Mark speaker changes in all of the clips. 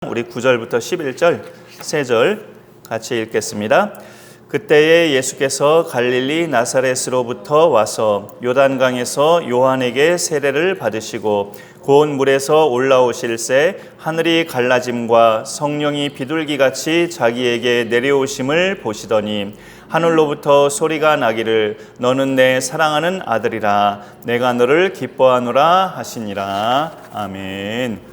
Speaker 1: 우리 9절부터 11절, 3절 같이 읽겠습니다. 그때에 예수께서 갈릴리 나사렛으로부터 와서 요단강에서 요한에게 세례를 받으시고 고운 물에서 올라오실새 하늘이 갈라짐과 성령이 비둘기같이 자기에게 내려오심을 보시더니 하늘로부터 소리가 나기를 너는 내 사랑하는 아들이라 내가 너를 기뻐하노라 하시니라. 아멘.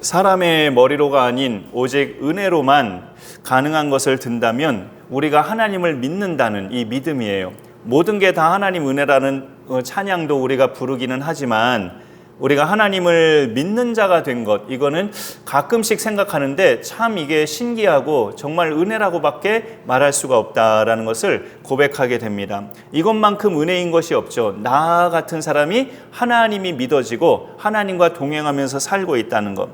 Speaker 1: 사람의 머리로가 아닌 오직 은혜로만 가능한 것을 든다면 우리가 하나님을 믿는다는 이 믿음이에요. 모든 게 다 하나님 은혜라는 찬양도 우리가 부르기는 하지만 우리가 하나님을 믿는 자가 된 것, 이거는 가끔씩 생각하는데 참 이게 신기하고 정말 은혜라고밖에 말할 수가 없다라는 것을 고백하게 됩니다. 이것만큼 은혜인 것이 없죠. 나 같은 사람이 하나님이 믿어지고 하나님과 동행하면서 살고 있다는 것.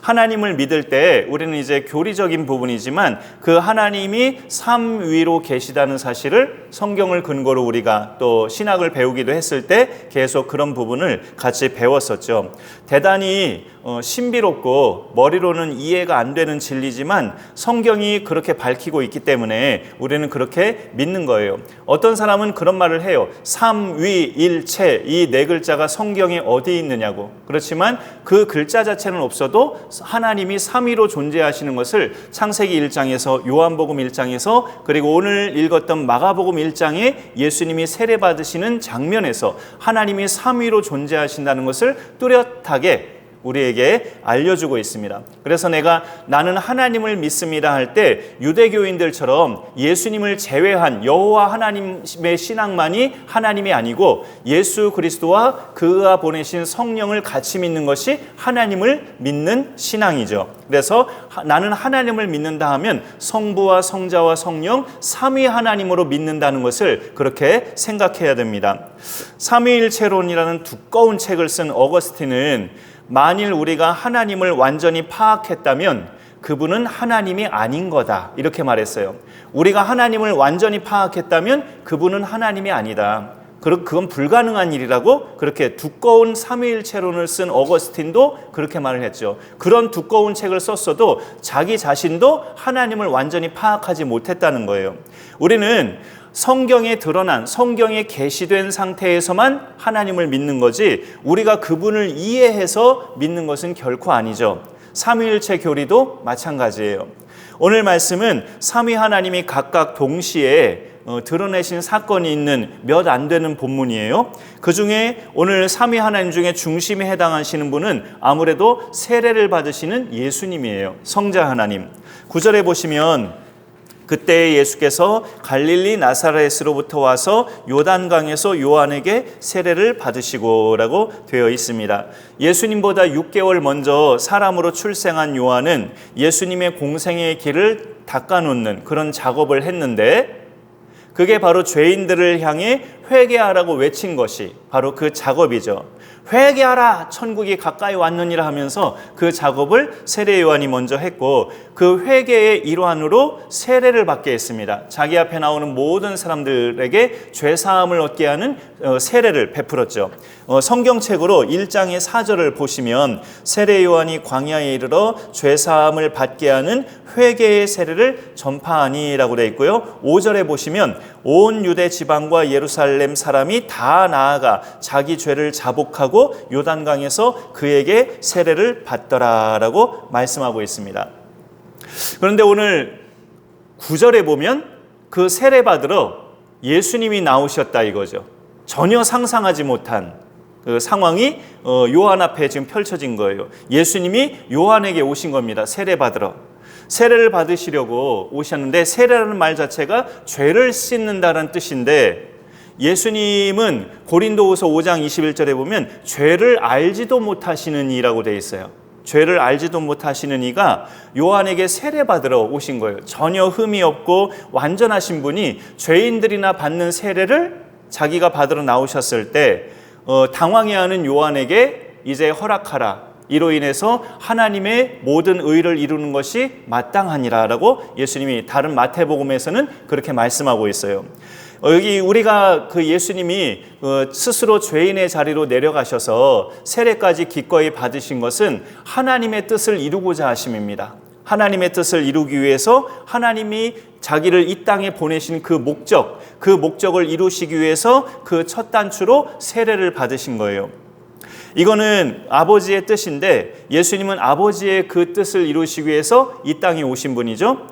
Speaker 1: 하나님을 믿을 때 우리는 이제 교리적인 부분이지만 그 하나님이 삶 위로 계시다는 사실을 성경을 근거로 우리가 또 신학을 배우기도 했을 때 계속 그런 부분을 같이 배웠었죠. 대단히 신비롭고 머리로는 이해가 안 되는 진리지만 성경이 그렇게 밝히고 있기 때문에 우리는 그렇게 믿는 거예요. 어떤 사람은 그런 말을 해요. 삼위일체, 이 네 글자가 성경에 어디 있느냐고. 그렇지만 그 글자 자체는 없어도 하나님이 삼위로 존재하시는 것을 창세기 1장에서 요한복음 1장에서 그리고 오늘 읽었던 마가복음 1장에 예수님이 세례 받으시는 장면에서 하나님이 삼위로 존재하신다는 것을 뚜렷하게 우리에게 알려주고 있습니다. 그래서 나는 하나님을 믿습니다 할 때 유대교인들처럼 예수님을 제외한 여호와 하나님의 신앙만이 하나님이 아니고 예수 그리스도와 그가 보내신 성령을 같이 믿는 것이 하나님을 믿는 신앙이죠. 그래서 나는 하나님을 믿는다 하면 성부와 성자와 성령 삼위 하나님으로 믿는다는 것을 그렇게 생각해야 됩니다. 삼위일체론이라는 두꺼운 책을 쓴 어거스틴은 만일 우리가 하나님을 완전히 파악했다면 그분은 하나님이 아닌 거다 이렇게 말했어요. 우리가 하나님을 완전히 파악했다면 그분은 하나님이 아니다. 그건 불가능한 일이라고 그렇게 두꺼운 삼위일체론을 쓴 어거스틴도 그렇게 말을 했죠. 그런 두꺼운 책을 썼어도 자기 자신도 하나님을 완전히 파악하지 못했다는 거예요. 우리는 성경에 드러난, 성경에 계시된 상태에서만 하나님을 믿는 거지 우리가 그분을 이해해서 믿는 것은 결코 아니죠. 삼위일체 교리도 마찬가지예요. 오늘 말씀은 삼위 하나님이 각각 동시에 드러내신 사건이 있는 몇 안 되는 본문이에요. 그 중에 오늘 삼위 하나님 중에 중심에 해당하시는 분은 아무래도 세례를 받으시는 예수님이에요. 성자 하나님. 9절에 보시면 그때 예수께서 갈릴리 나사렛으로부터 와서 요단강에서 요한에게 세례를 받으시고 라고 되어 있습니다. 예수님보다 6개월 먼저 사람으로 출생한 요한은 예수님의 공생의 길을 닦아놓는 그런 작업을 했는데 그게 바로 죄인들을 향해 회개하라고 외친 것이 바로 그 작업이죠. 회개하라 천국이 가까이 왔느니라 하면서 그 작업을 세례 요한이 먼저 했고 그 회개의 일환으로 세례를 받게 했습니다. 자기 앞에 나오는 모든 사람들에게 죄사함을 얻게 하는 세례를 베풀었죠. 성경책으로 1장의 4절을 보시면 세례 요한이 광야에 이르러 죄사함을 받게 하는 회개의 세례를 전파하니라고 되어 있고요. 5절에 보시면 온 유대 지방과 예루살렘 사람이 다 나아가 자기 죄를 자복하고 요단강에서 그에게 세례를 받더라라고 말씀하고 있습니다. 그런데 오늘 9절에 보면 그 세례 받으러 예수님이 나오셨다 이거죠. 전혀 상상하지 못한 그 상황이 요한 앞에 지금 펼쳐진 거예요. 예수님이 요한에게 오신 겁니다. 세례 받으러. 세례를 받으시려고 오셨는데 세례라는 말 자체가 죄를 씻는다는 뜻인데 예수님은 고린도후서 5장 21절에 보면 죄를 알지도 못하시는 이라고 되어 있어요. 죄를 알지도 못하시는 이가 요한에게 세례 받으러 오신 거예요. 전혀 흠이 없고 완전하신 분이 죄인들이나 받는 세례를 자기가 받으러 나오셨을 때 당황해하는 요한에게 이제 허락하라. 이로 인해서 하나님의 모든 의를 이루는 것이 마땅하니라라고 예수님이 다른 마태복음에서는 그렇게 말씀하고 있어요. 여기 우리가 그 예수님이 스스로 죄인의 자리로 내려가셔서 세례까지 기꺼이 받으신 것은 하나님의 뜻을 이루고자 하심입니다. 하나님의 뜻을 이루기 위해서 하나님이 자기를 이 땅에 보내신 그 목적을 이루시기 위해서 그 첫 단추로 세례를 받으신 거예요. 이거는 아버지의 뜻인데 예수님은 아버지의 그 뜻을 이루시기 위해서 이 땅에 오신 분이죠.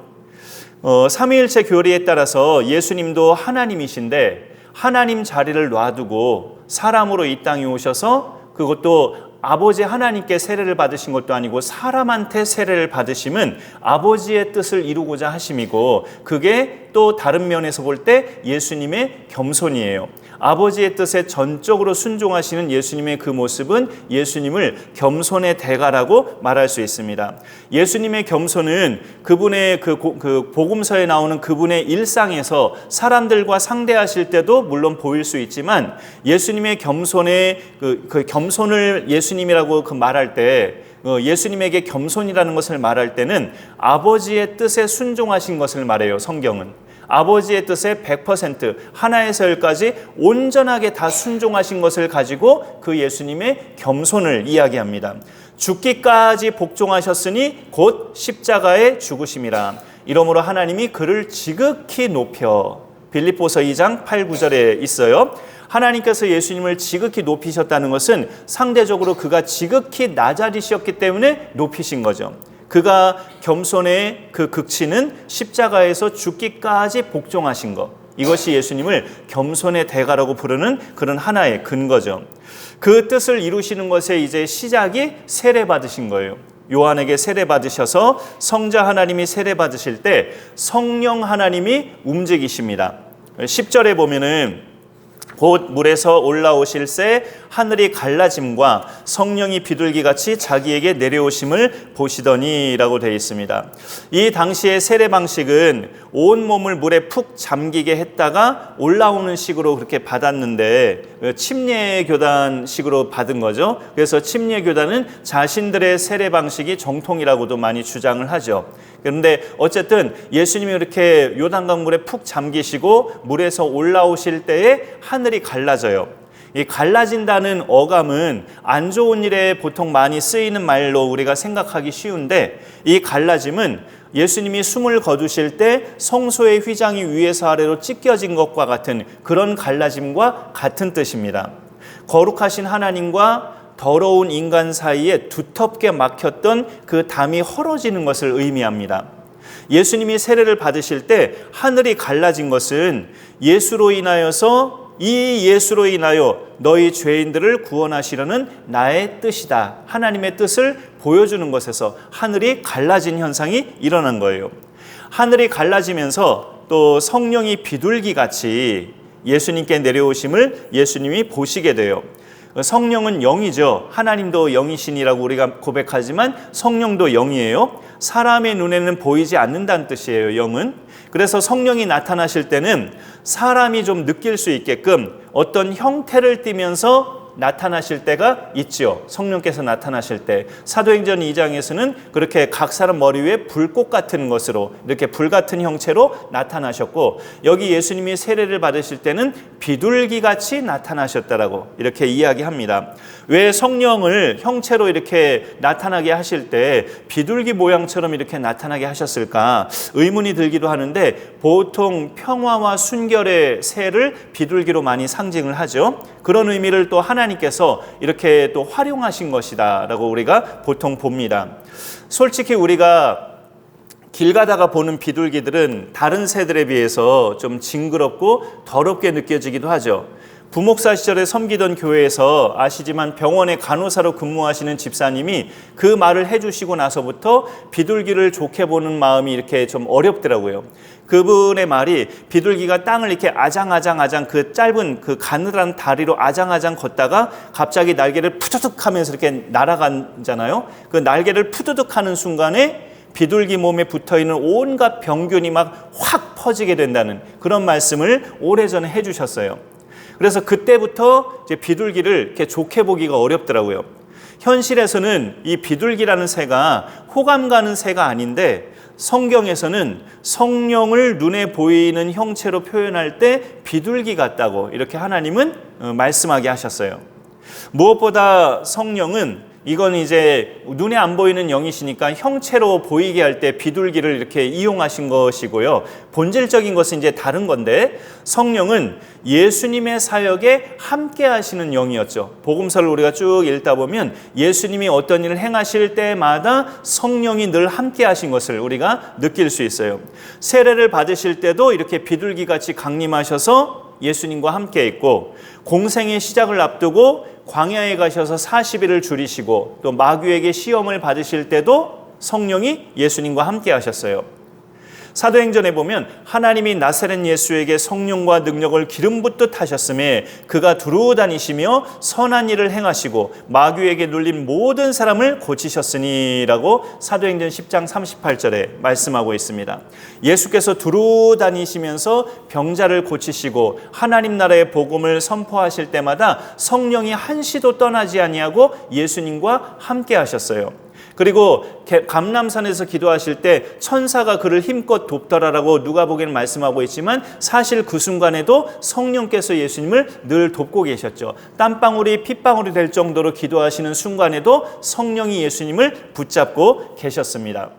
Speaker 1: 삼위일체 교리에 따라서 예수님도 하나님이신데 하나님 자리를 놔두고 사람으로 이 땅에 오셔서 그것도 아버지 하나님께 세례를 받으신 것도 아니고 사람한테 세례를 받으심은 아버지의 뜻을 이루고자 하심이고, 그게 또 다른 면에서 볼 때 예수님의 겸손이에요. 아버지의 뜻에 전적으로 순종하시는 예수님의 그 모습은 예수님을 겸손의 대가라고 말할 수 있습니다. 예수님의 겸손은 그분의 그 복음서에 나오는 그분의 일상에서 사람들과 상대하실 때도 물론 보일 수 있지만, 예수님의 겸손의 그 겸손을 예수님이라고 말할 때, 예수님에게 겸손이라는 것을 말할 때는 아버지의 뜻에 순종하신 것을 말해요. 성경은 아버지의 뜻에 100% 하나에서 열까지 온전하게 다 순종하신 것을 가지고 그 예수님의 겸손을 이야기합니다. 죽기까지 복종하셨으니 곧 십자가에 죽으심이라. 이러므로 하나님이 그를 지극히 높여, 빌립보서 2장 8, 9절에 있어요. 하나님께서 예수님을 지극히 높이셨다는 것은 상대적으로 그가 지극히 낮아지셨기 때문에 높이신 거죠. 그가 겸손의 그 극치는 십자가에서 죽기까지 복종하신 것, 이것이 예수님을 겸손의 대가라고 부르는 그런 하나의 근거죠. 그 뜻을 이루시는 것의 이제 시작이 세례 받으신 거예요. 요한에게 세례 받으셔서 성자 하나님이 세례 받으실 때 성령 하나님이 움직이십니다. 10절에 보면은 곧 물에서 올라오실새 하늘이 갈라짐과 성령이 비둘기같이 자기에게 내려오심을 보시더니 라고 되어 있습니다. 이 당시의 세례 방식은 온 몸을 물에 푹 잠기게 했다가 올라오는 식으로 그렇게 받았는데, 침례교단식으로 받은 거죠. 그래서 침례교단은 자신들의 세례 방식이 정통이라고도 많이 주장을 하죠. 그런데 어쨌든 예수님이 이렇게 요단강 물에 푹 잠기시고 물에서 올라오실 때에 하늘이 갈라져요. 이 갈라진다는 어감은 안 좋은 일에 보통 많이 쓰이는 말로 우리가 생각하기 쉬운데, 이 갈라짐은 예수님이 숨을 거두실 때 성소의 휘장이 위에서 아래로 찢겨진 것과 같은 그런 갈라짐과 같은 뜻입니다. 거룩하신 하나님과 더러운 인간 사이에 두텁게 막혔던 그 담이 헐어지는 것을 의미합니다. 예수님이 세례를 받으실 때 하늘이 갈라진 것은 예수로 인하여 너희 죄인들을 구원하시려는 나의 뜻이다, 하나님의 뜻을 보여주는 것에서 하늘이 갈라진 현상이 일어난 거예요. 하늘이 갈라지면서 또 성령이 비둘기같이 예수님께 내려오심을 예수님이 보시게 돼요. 성령은 영이죠. 하나님도 영이신이라고 우리가 고백하지만 성령도 영이에요. 사람의 눈에는 보이지 않는다는 뜻이에요, 영은. 그래서 성령이 나타나실 때는 사람이 좀 느낄 수 있게끔 어떤 형태를 띠면서 나타나실 때가 있죠. 성령께서 나타나실 때 사도행전 2장에서는 그렇게 각 사람 머리 위에 불꽃 같은 것으로, 이렇게 불 같은 형체로 나타나셨고, 여기 예수님이 세례를 받으실 때는 비둘기같이 나타나셨다라고 이렇게 이야기합니다. 왜 성령을 형체로 이렇게 나타나게 하실 때 비둘기 모양처럼 이렇게 나타나게 하셨을까 의문이 들기도 하는데, 보통 평화와 순결의 새를 비둘기로 많이 상징을 하죠. 그런 의미를 또 하나님께서 이렇게 또 활용하신 것이다 라고 우리가 보통 봅니다. 솔직히 우리가 길 가다가 보는 비둘기들은 다른 새들에 비해서 좀 징그럽고 더럽게 느껴지기도 하죠. 부목사 시절에 섬기던 교회에서 아시지만 병원에 간호사로 근무하시는 집사님이 그 말을 해주시고 나서부터 비둘기를 좋게 보는 마음이 이렇게 좀 어렵더라고요. 그분의 말이, 비둘기가 땅을 이렇게 아장아장 그 짧은 그 가느다란 다리로 아장아장 걷다가 갑자기 날개를 푸드득 하면서 이렇게 날아가잖아요. 그 날개를 푸드득 하는 순간에 비둘기 몸에 붙어있는 온갖 병균이 막 확 퍼지게 된다는 그런 말씀을 오래전에 해주셨어요. 그래서 그때부터 이제 비둘기를 이렇게 좋게 보기가 어렵더라고요. 현실에서는 이 비둘기라는 새가 호감 가는 새가 아닌데 성경에서는 성령을 눈에 보이는 형체로 표현할 때 비둘기 같다고 이렇게 하나님은 말씀하게 하셨어요. 무엇보다 성령은 이건 이제 눈에 안 보이는 영이시니까 형체로 보이게 할 때 비둘기를 이렇게 이용하신 것이고요. 본질적인 것은 이제 다른 건데 성령은 예수님의 사역에 함께 하시는 영이었죠. 복음서를 우리가 쭉 읽다 보면 예수님이 어떤 일을 행하실 때마다 성령이 늘 함께 하신 것을 우리가 느낄 수 있어요. 세례를 받으실 때도 이렇게 비둘기같이 강림하셔서 예수님과 함께 있고, 공생의 시작을 앞두고 광야에 가셔서 40일을 줄이시고 또 마귀에게 시험을 받으실 때도 성령이 예수님과 함께 하셨어요. 사도행전에 보면 하나님이 나사렛 예수에게 성령과 능력을 기름 붓듯 하셨음에 그가 두루 다니시며 선한 일을 행하시고 마귀에게 눌린 모든 사람을 고치셨으니라고 사도행전 10장 38절에 말씀하고 있습니다. 예수께서 두루 다니시면서 병자를 고치시고 하나님 나라의 복음을 선포하실 때마다 성령이 한시도 떠나지 아니하고 예수님과 함께 하셨어요. 그리고 감람산에서 기도하실 때 천사가 그를 힘껏 돕더라라고 누가복음에는 말씀하고 있지만 사실 그 순간에도 성령께서 예수님을 늘 돕고 계셨죠. 땀방울이 핏방울이 될 정도로 기도하시는 순간에도 성령이 예수님을 붙잡고 계셨습니다.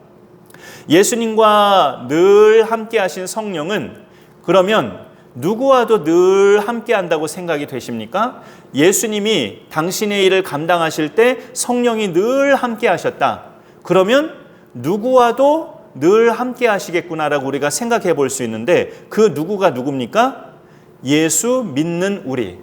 Speaker 1: 예수님과 늘 함께 하신 성령은 그러면 누구와도 늘 함께 한다고 생각이 되십니까? 예수님이 당신의 일을 감당하실 때 성령이 늘 함께 하셨다. 그러면 누구와도 늘 함께 하시겠구나라고 우리가 생각해 볼 수 있는데 그 누구가 누굽니까? 예수 믿는 우리.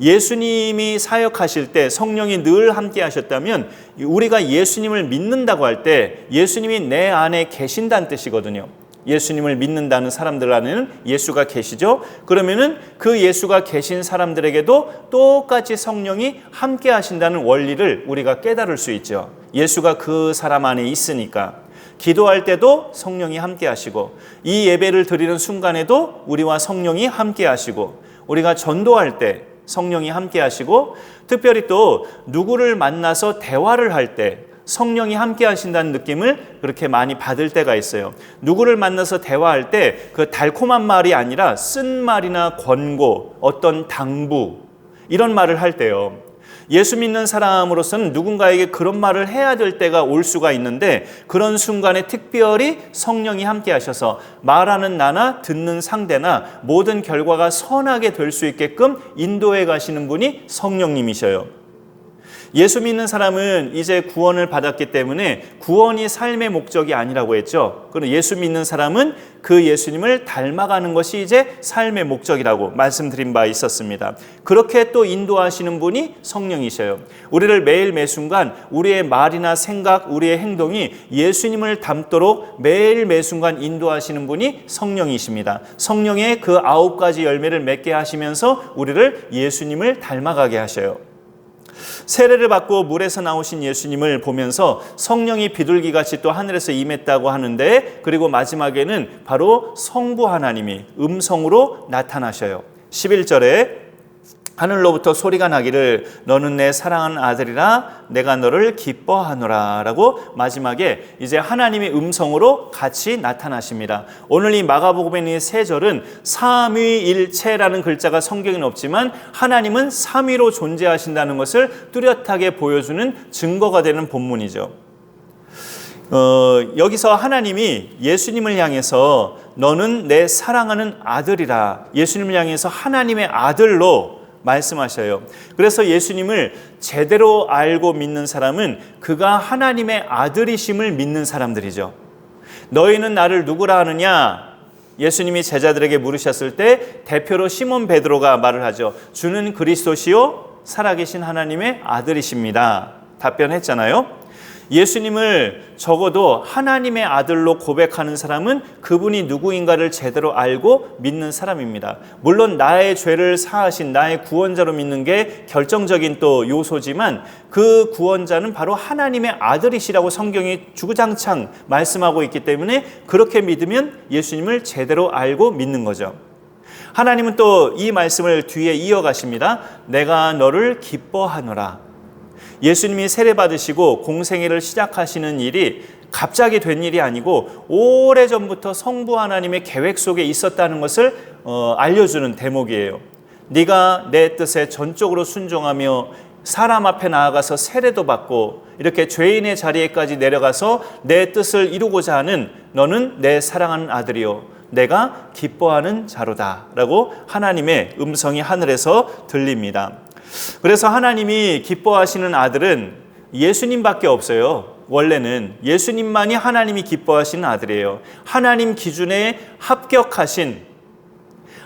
Speaker 1: 예수님이 사역하실 때 성령이 늘 함께 하셨다면 우리가 예수님을 믿는다고 할 때 예수님이 내 안에 계신다는 뜻이거든요. 예수님을 믿는다는 사람들 안에는 예수가 계시죠. 그러면은 그 예수가 계신 사람들에게도 똑같이 성령이 함께 하신다는 원리를 우리가 깨달을 수 있죠. 예수가 그 사람 안에 있으니까. 기도할 때도 성령이 함께 하시고 이 예배를 드리는 순간에도 우리와 성령이 함께 하시고 우리가 전도할 때 성령이 함께 하시고 특별히 또 누구를 만나서 대화를 할 때 성령이 함께 하신다는 느낌을 그렇게 많이 받을 때가 있어요. 누구를 만나서 대화할 때 그 달콤한 말이 아니라 쓴 말이나 권고, 어떤 당부 이런 말을 할 때요. 예수 믿는 사람으로서는 누군가에게 그런 말을 해야 될 때가 올 수가 있는데 그런 순간에 특별히 성령이 함께 하셔서 말하는 나나 듣는 상대나 모든 결과가 선하게 될 수 있게끔 인도해 가시는 분이 성령님이셔요. 예수 믿는 사람은 이제 구원을 받았기 때문에 구원이 삶의 목적이 아니라고 했죠. 그럼 예수 믿는 사람은 그 예수님을 닮아가는 것이 이제 삶의 목적이라고 말씀드린 바 있었습니다. 그렇게 또 인도하시는 분이 성령이셔요. 우리를 매일 매순간 우리의 말이나 생각, 우리의 행동이 예수님을 닮도록 매일 매순간 인도하시는 분이 성령이십니다. 성령의 그 9가지 열매를 맺게 하시면서 우리를 예수님을 닮아가게 하셔요. 세례를 받고 물에서 나오신 예수님을 보면서 성령이 비둘기같이 또 하늘에서 임했다고 하는데 그리고 마지막에는 바로 성부 하나님이 음성으로 나타나셔요. 11절에 하늘로부터 소리가 나기를 너는 내 사랑하는 아들이라 내가 너를 기뻐하노라 라고 마지막에 이제 하나님의 음성으로 같이 나타나십니다. 오늘 이 마가복음의 이 세 절은 삼위일체라는 글자가 성경에는 없지만 하나님은 삼위로 존재하신다는 것을 뚜렷하게 보여주는 증거가 되는 본문이죠. 여기서 하나님이 예수님을 향해서 너는 내 사랑하는 아들이라 예수님을 향해서 하나님의 아들로 말씀하셔요. 그래서 예수님을 제대로 알고 믿는 사람은 그가 하나님의 아들이심을 믿는 사람들이죠. 너희는 나를 누구라 하느냐? 예수님이 제자들에게 물으셨을 때 대표로 시몬 베드로가 말을 하죠. 주는 그리스도시요 살아계신 하나님의 아들이십니다. 답변했잖아요. 예수님을 적어도 하나님의 아들로 고백하는 사람은 그분이 누구인가를 제대로 알고 믿는 사람입니다. 물론 나의 죄를 사하신 나의 구원자로 믿는 게 결정적인 또 요소지만 그 구원자는 바로 하나님의 아들이시라고 성경이 주구장창 말씀하고 있기 때문에 그렇게 믿으면 예수님을 제대로 알고 믿는 거죠. 하나님은 또 이 말씀을 뒤에 이어가십니다. 내가 너를 기뻐하노라. 예수님이 세례받으시고 공생애를 시작하시는 일이 갑자기 된 일이 아니고 오래전부터 성부 하나님의 계획 속에 있었다는 것을 알려주는 대목이에요. 네가 내 뜻에 전적으로 순종하며 사람 앞에 나아가서 세례도 받고 이렇게 죄인의 자리에까지 내려가서 내 뜻을 이루고자 하는 너는 내 사랑하는 아들이요 내가 기뻐하는 자로다 라고 하나님의 음성이 하늘에서 들립니다. 그래서 하나님이 기뻐하시는 아들은 예수님밖에 없어요. 원래는 예수님만이 하나님이 기뻐하시는 아들이에요. 하나님 기준에 합격하신,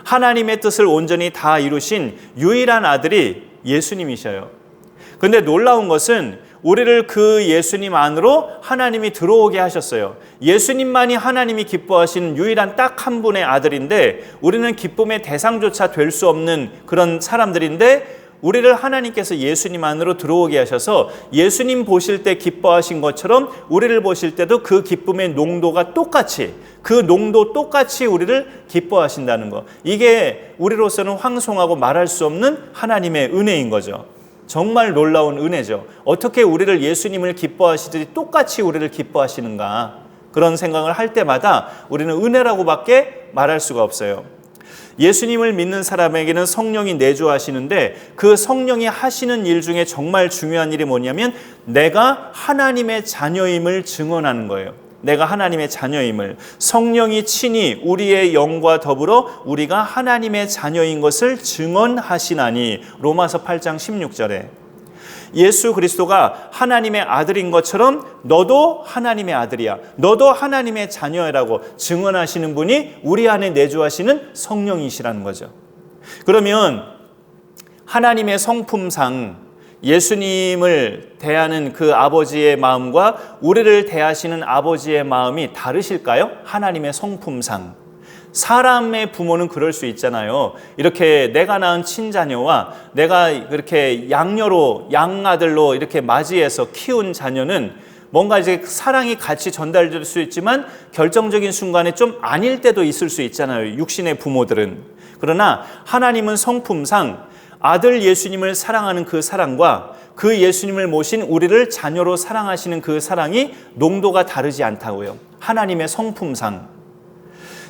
Speaker 1: 하나님의 뜻을 온전히 다 이루신 유일한 아들이 예수님이셔요. 근데 놀라운 것은 우리를 그 예수님 안으로 하나님이 들어오게 하셨어요. 예수님만이 하나님이 기뻐하시는 유일한 딱 한 분의 아들인데 우리는 기쁨의 대상조차 될 수 없는 그런 사람들인데 우리를 하나님께서 예수님 안으로 들어오게 하셔서 예수님 보실 때 기뻐하신 것처럼 우리를 보실 때도 그 기쁨의 농도가 똑같이, 그 농도 똑같이 우리를 기뻐하신다는 것. 이게 우리로서는 황송하고 말할 수 없는 하나님의 은혜인 거죠. 정말 놀라운 은혜죠. 어떻게 우리를 예수님을 기뻐하시듯이 똑같이 우리를 기뻐하시는가, 그런 생각을 할 때마다 우리는 은혜라고밖에 말할 수가 없어요. 예수님을 믿는 사람에게는 성령이 내주하시는데 그 성령이 하시는 일 중에 정말 중요한 일이 뭐냐면 내가 하나님의 자녀임을 증언하는 거예요. 내가 하나님의 자녀임을, 성령이 친히 우리의 영과 더불어 우리가 하나님의 자녀인 것을 증언하시나니, 로마서 8장 16절에 예수 그리스도가 하나님의 아들인 것처럼 너도 하나님의 아들이야, 너도 하나님의 자녀라고 증언하시는 분이 우리 안에 내주하시는 성령이시라는 거죠. 그러면 하나님의 성품상 예수님을 대하는 그 아버지의 마음과 우리를 대하시는 아버지의 마음이 다르실까요? 하나님의 성품상. 사람의 부모는 그럴 수 있잖아요. 이렇게 내가 낳은 친자녀와 내가 그렇게 양녀로, 양아들로 이렇게 맞이해서 키운 자녀는 뭔가 이제 사랑이 같이 전달될 수 있지만 결정적인 순간에 좀 아닐 때도 있을 수 있잖아요. 육신의 부모들은. 그러나 하나님은 성품상 아들 예수님을 사랑하는 그 사랑과 그 예수님을 모신 우리를 자녀로 사랑하시는 그 사랑이 농도가 다르지 않다고요. 하나님의 성품상.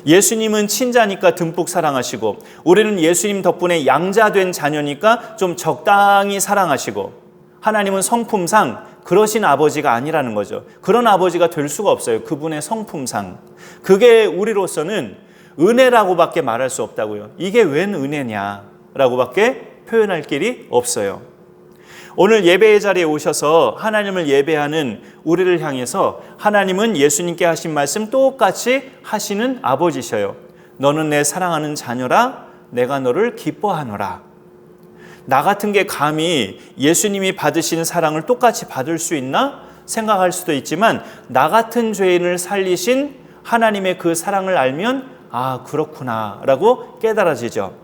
Speaker 1: 예수님은 친자니까 듬뿍 사랑하시고 우리는 예수님 덕분에 양자된 자녀니까 좀 적당히 사랑하시고, 하나님은 성품상 그러신 아버지가 아니라는 거죠. 그런 아버지가 될 수가 없어요. 그분의 성품상. 그게 우리로서는 은혜라고밖에 말할 수 없다고요. 이게 웬 은혜냐라고밖에 표현할 길이 없어요. 오늘 예배의 자리에 오셔서 하나님을 예배하는 우리를 향해서 하나님은 예수님께 하신 말씀 똑같이 하시는 아버지셔요. 너는 내 사랑하는 자녀라, 내가 너를 기뻐하노라. 나 같은 게 감히 예수님이 받으신 사랑을 똑같이 받을 수 있나 생각할 수도 있지만, 나 같은 죄인을 살리신 하나님의 그 사랑을 알면 아, 그렇구나 라고 깨달아지죠.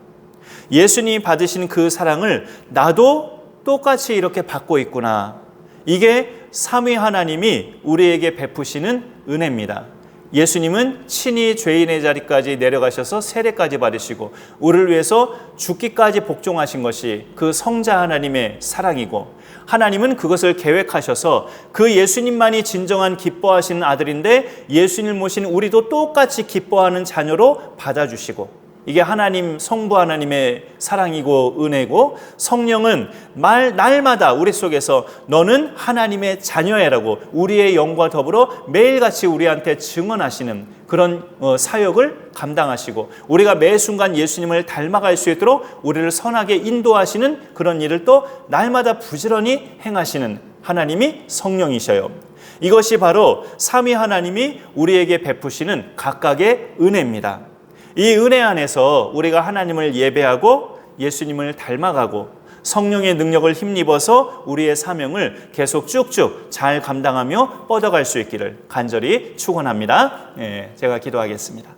Speaker 1: 예수님이 받으신 그 사랑을 나도 똑같이 이렇게 받고 있구나. 이게 삼위 하나님이 우리에게 베푸시는 은혜입니다. 예수님은 친히 죄인의 자리까지 내려가셔서 세례까지 받으시고 우리를 위해서 죽기까지 복종하신 것이 그 성자 하나님의 사랑이고, 하나님은 그것을 계획하셔서 그 예수님만이 진정한 기뻐하시는 아들인데 예수님을 모신 우리도 똑같이 기뻐하는 자녀로 받아주시고, 이게 하나님, 성부 하나님의 사랑이고 은혜고, 성령은 날마다 우리 속에서 너는 하나님의 자녀애라고 우리의 영과 더불어 매일같이 우리한테 증언하시는 그런 사역을 감당하시고, 우리가 매 순간 예수님을 닮아갈 수 있도록 우리를 선하게 인도하시는 그런 일을 또 날마다 부지런히 행하시는 하나님이 성령이셔요. 이것이 바로 삼위 하나님이 우리에게 베푸시는 각각의 은혜입니다. 이 은혜 안에서 우리가 하나님을 예배하고 예수님을 닮아가고 성령의 능력을 힘입어서 우리의 사명을 계속 쭉쭉 잘 감당하며 뻗어갈 수 있기를 간절히 축원합니다. 제가 기도하겠습니다.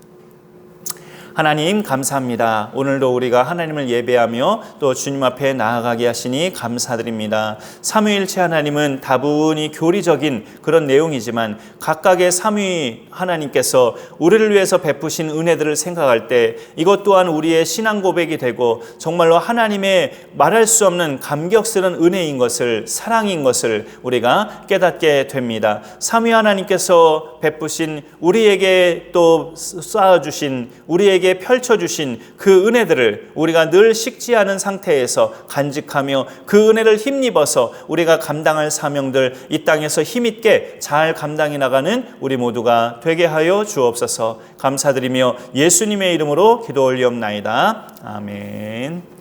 Speaker 1: 하나님 감사합니다. 오늘도 우리가 하나님을 예배하며 또 주님 앞에 나아가게 하시니 감사드립니다. 삼위일체 하나님은 다분히 교리적인 그런 내용이지만 각각의 삼위 하나님께서 우리를 위해서 베푸신 은혜들을 생각할 때 이것 또한 우리의 신앙 고백이 되고 정말로 하나님의 말할 수 없는 감격스러운 은혜인 것을, 사랑인 것을 우리가 깨닫게 됩니다. 삼위 하나님께서 베푸신 우리에게 또 쌓아주신, 우리에게 펼쳐주신 그 은혜들을 우리가 늘 식지 않은 상태에서 간직하며 그 은혜를 힘입어서 우리가 감당할 사명들 이 땅에서 힘있게 잘 감당해 나가는 우리 모두가 되게 하여 주옵소서. 감사드리며 예수님의 이름으로 기도 올리옵나이다. 아멘.